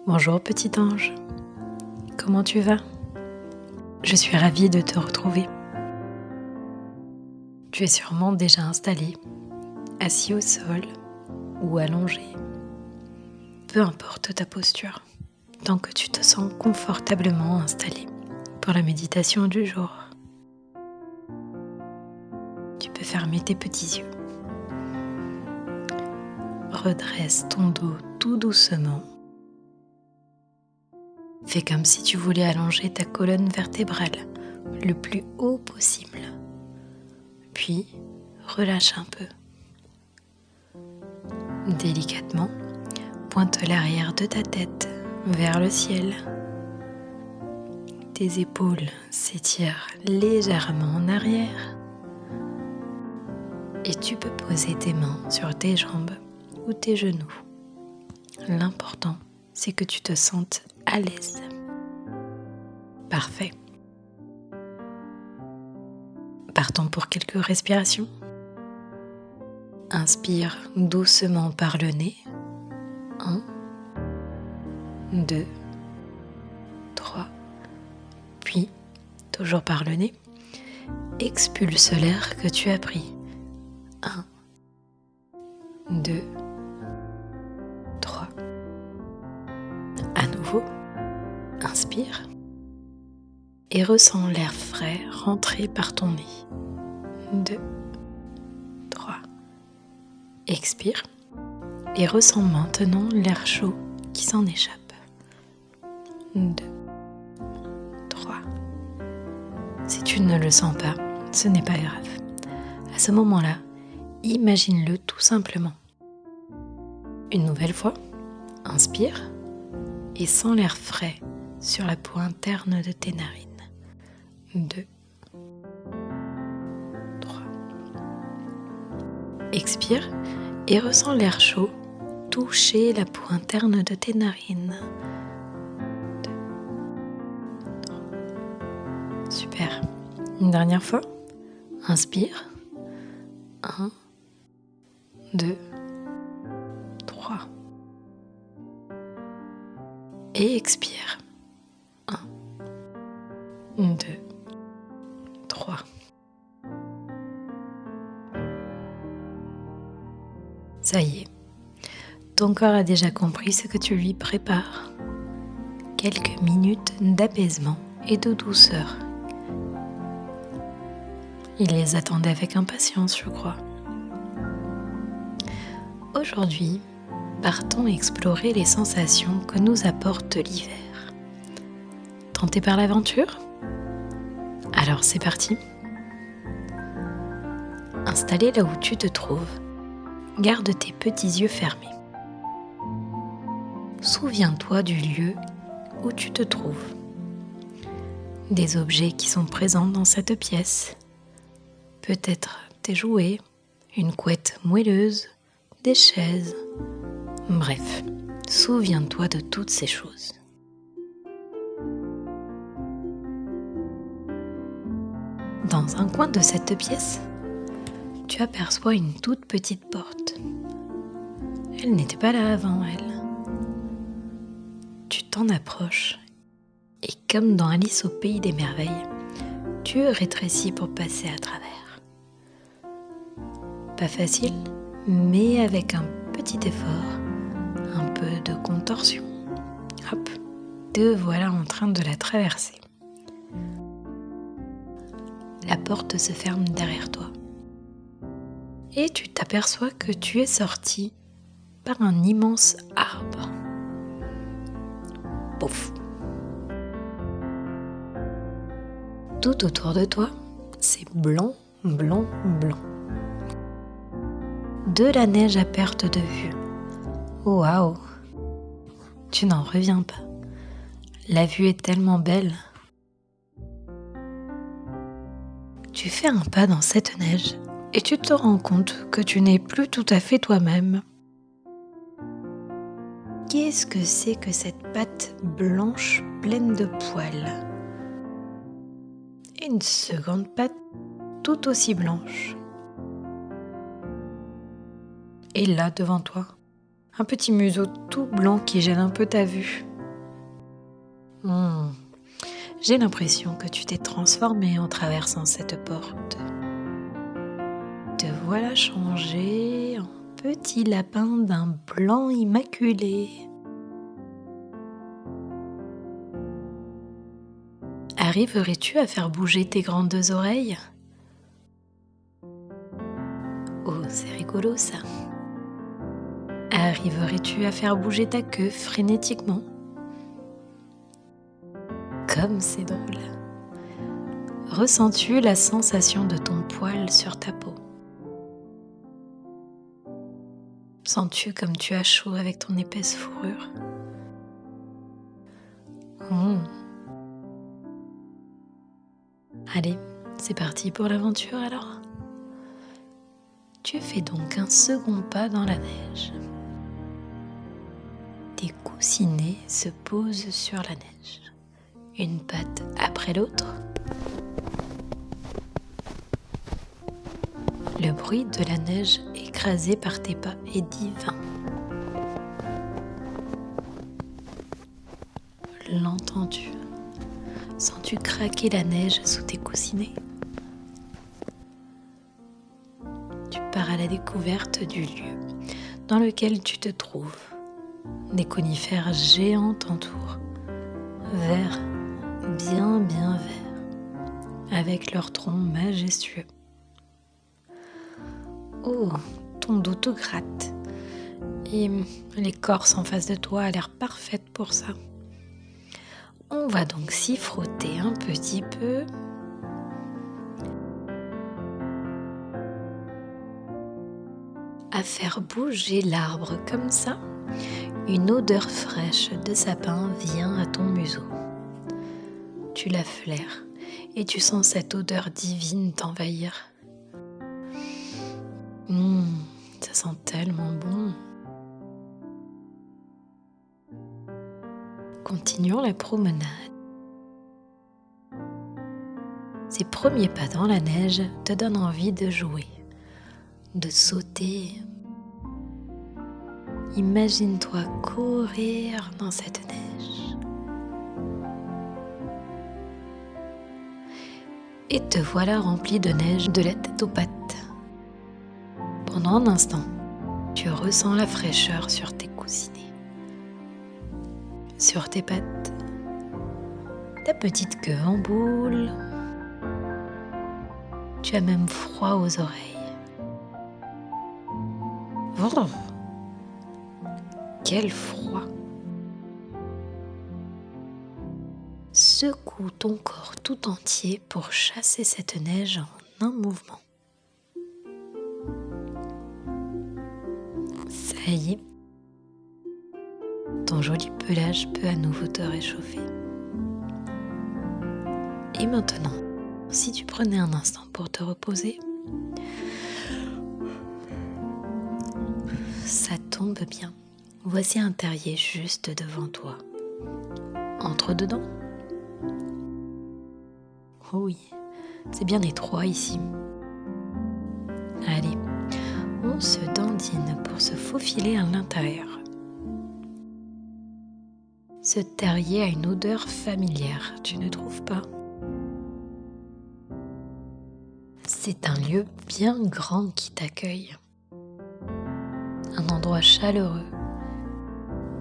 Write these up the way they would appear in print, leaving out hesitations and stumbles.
Bonjour petit ange, comment tu vas? Je suis ravie de te retrouver. Tu es sûrement déjà installé, assis au sol ou allongé. Peu importe ta posture, tant que tu te sens confortablement installé pour la méditation du jour. Tu peux fermer tes petits yeux. Redresse ton dos tout doucement. Fais comme si tu voulais allonger ta colonne vertébrale le plus haut possible. Puis, relâche un peu. Délicatement, pointe l'arrière de ta tête vers le ciel. Tes épaules s'étirent légèrement en arrière. Et tu peux poser tes mains sur tes jambes ou tes genoux. L'important, c'est que tu te sentes à l'aise. Parfait. Partons pour quelques respirations. Inspire doucement par le nez. 1, 2, 3. Puis, toujours par le nez, expulse l'air que tu as pris. 1, 2, 3. À nouveau, inspire et ressens l'air frais rentrer par ton nez. 2, 3. Expire et ressens maintenant l'air chaud qui s'en échappe. 2, 3. Si tu ne le sens pas, ce n'est pas grave. À ce moment-là, imagine-le tout simplement. Une nouvelle fois, inspire et sens l'air frais sur la peau interne de tes narines. 2, 3. Expire et ressens l'air chaud toucher la peau interne de tes narines. 2, 3. Super. Une dernière fois. Inspire. 1, 2, 3. Et expire. 1, 2, 3. Ça y est, ton corps a déjà compris ce que tu lui prépares. Quelques minutes d'apaisement et de douceur. Il les attendait avec impatience, je crois. Aujourd'hui, partons explorer les sensations que nous apporte l'hiver. Tenté par l'aventure ? Alors c'est parti. Installé là où tu te trouves, garde tes petits yeux fermés. Souviens-toi du lieu où tu te trouves. Des objets qui sont présents dans cette pièce. Peut-être tes jouets, une couette moelleuse, des chaises. Bref, souviens-toi de toutes ces choses. Dans un coin de cette pièce, tu aperçois une toute petite porte. Elle n'était pas là avant, elle. Tu t'en approches et comme dans Alice au pays des merveilles, tu rétrécis pour passer à travers. Pas facile, mais avec un petit effort, un peu de contorsion. Hop, te voilà en train de la traverser. La porte se ferme derrière toi. Et tu t'aperçois que tu es sorti par un immense arbre. Pouf! Tout autour de toi, c'est blanc, blanc, blanc. De la neige à perte de vue. Waouh! Tu n'en reviens pas. La vue est tellement belle. Tu fais un pas dans cette neige et tu te rends compte que tu n'es plus tout à fait toi-même. Qu'est-ce que c'est que cette pâte blanche pleine de poils ? Et une seconde patte tout aussi blanche. Et là, devant toi, un petit museau tout blanc qui gêne un peu ta vue. J'ai l'impression que tu t'es transformé en traversant cette porte. Te voilà changé en petit lapin d'un blanc immaculé. Arriverais-tu à faire bouger tes grandes oreilles? Oh, c'est rigolo ça. Arriverais-tu à faire bouger ta queue frénétiquement? Comme c'est drôle. Ressens-tu la sensation de ton poil sur ta peau? Sens-tu comme tu as chaud avec ton épaisse fourrure? Mmh. Allez, c'est parti pour l'aventure alors. Tu fais donc un second pas dans la neige. Tes coussinets se posent sur la neige, une patte après l'autre. Le bruit de la neige écrasée par tes pas est divin. L'entends-tu? Sens-tu craquer la neige sous tes coussinets? Tu pars à la découverte du lieu dans lequel tu te trouves. Des conifères géants t'entourent, verts, bien verts, avec leurs troncs majestueux. Oh, ton dos te gratte, et l'écorce en face de toi a l'air parfaite pour ça. On va donc s'y frotter un petit peu. À faire bouger l'arbre comme ça, une odeur fraîche de sapin vient à ton museau. Tu la flaires et tu sens cette odeur divine t'envahir. Ça sent tellement bon. Continuons la promenade. Ces premiers pas dans la neige te donnent envie de jouer, de sauter. Imagine-toi courir dans cette neige. Et te voilà rempli de neige de la tête aux pattes. Pendant un instant, tu ressens la fraîcheur sur tes coussinets, sur tes pattes, ta petite queue en boule. Tu as même froid aux oreilles. Oh, quel froid! Secoue ton corps tout entier pour chasser cette neige en un mouvement. Ça y est, ton joli pelage peut à nouveau te réchauffer. Et maintenant, si tu prenais un instant pour te reposer, ça tombe bien. Voici un terrier juste devant toi. Entre dedans. Oh oui, c'est bien étroit ici. Allez, on se dandine pour se faufiler à l'intérieur. Ce terrier a une odeur familière, tu ne trouves pas? C'est un lieu bien grand qui t'accueille. Un endroit chaleureux.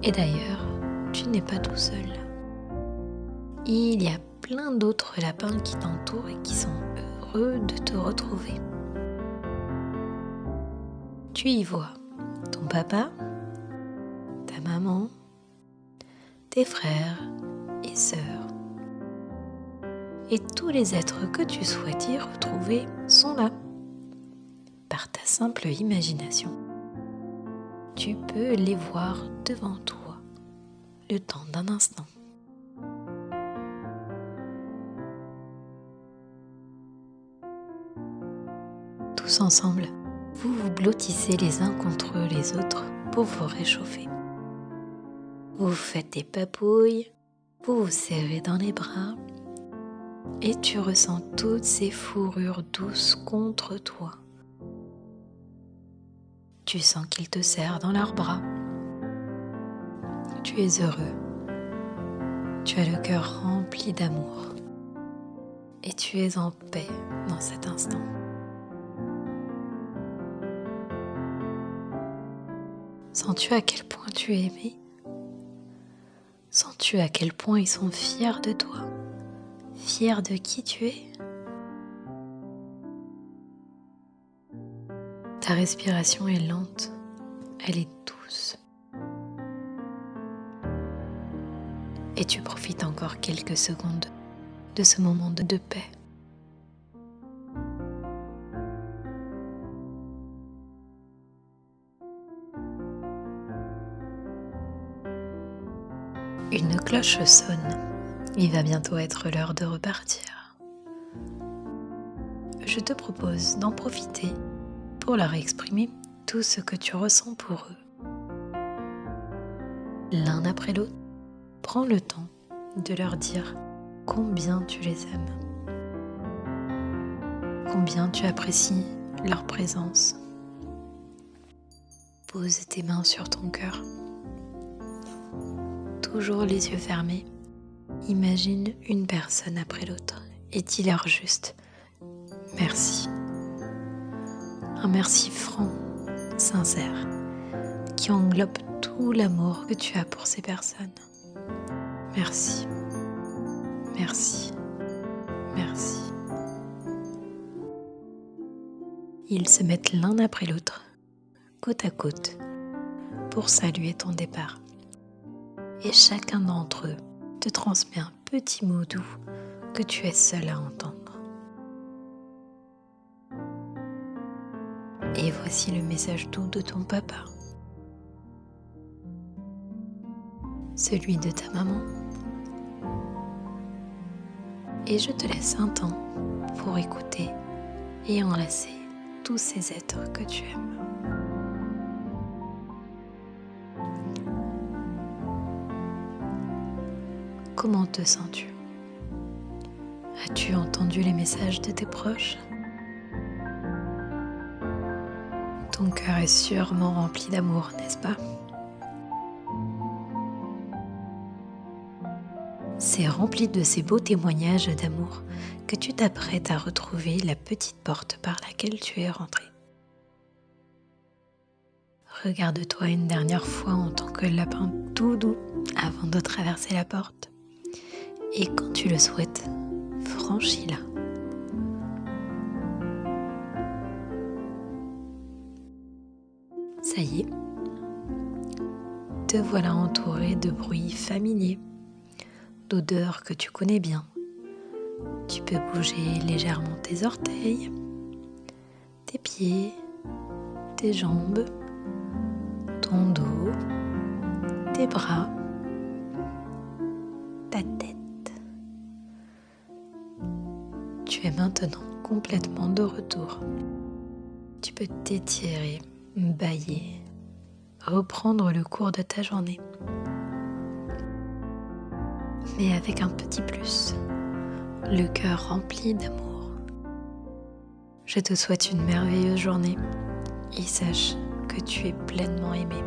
Et d'ailleurs, tu n'es pas tout seul. Il y a plein d'autres lapins qui t'entourent et qui sont heureux de te retrouver. Tu y vois ton papa, ta maman, tes frères et sœurs. Et tous les êtres que tu souhaites y retrouver sont là. Par ta simple imagination, tu peux les voir devant toi, le temps d'un instant. Tous ensemble, vous vous blottissez les uns contre les autres pour vous réchauffer. Vous faites des papouilles, vous vous serrez dans les bras et tu ressens toutes ces fourrures douces contre toi. Tu sens qu'ils te serrent dans leurs bras. Tu es heureux Tu as le cœur rempli d'amour et tu es en paix dans cet instant. Sens-tu à quel point tu es aimé? Sens-tu à quel point ils sont fiers de toi, fiers de qui tu es? Ta respiration est lente, elle est douce. Et tu profites encore quelques secondes de ce moment de paix. Une cloche sonne. Il va bientôt être l'heure de repartir. Je te propose d'en profiter pour leur exprimer tout ce que tu ressens pour eux. L'un après l'autre, prends le temps de leur dire combien tu les aimes, combien tu apprécies leur présence. Pose tes mains sur ton cœur. Toujours les yeux fermés, imagine une personne après l'autre et dis-leur juste merci. Un merci franc, sincère, qui englobe tout l'amour que tu as pour ces personnes. Merci, merci, merci. Ils se mettent l'un après l'autre, côte à côte, pour saluer ton départ. Et chacun d'entre eux te transmet un petit mot doux que tu es seul à entendre. Et voici le message doux de ton papa, celui de ta maman. Et je te laisse un temps pour écouter et enlacer tous ces êtres que tu aimes. Comment te sens-tu? As-tu entendu les messages de tes proches? Ton cœur est sûrement rempli d'amour, n'est-ce pas? C'est rempli de ces beaux témoignages d'amour que tu t'apprêtes à retrouver la petite porte par laquelle tu es rentré. Regarde-toi une dernière fois en tant que lapin tout doux avant de traverser la porte. Et quand tu le souhaites, franchis-la. Ça y est, te voilà entouré de bruits familiers, d'odeurs que tu connais bien. Tu peux bouger légèrement tes orteils, tes pieds, tes jambes, ton dos, tes bras, ta tête. Tu es maintenant complètement de retour. Tu peux t'étirer, bâiller, reprendre le cours de ta journée. Mais avec un petit plus, le cœur rempli d'amour. Je te souhaite une merveilleuse journée et sache que tu es pleinement aimé.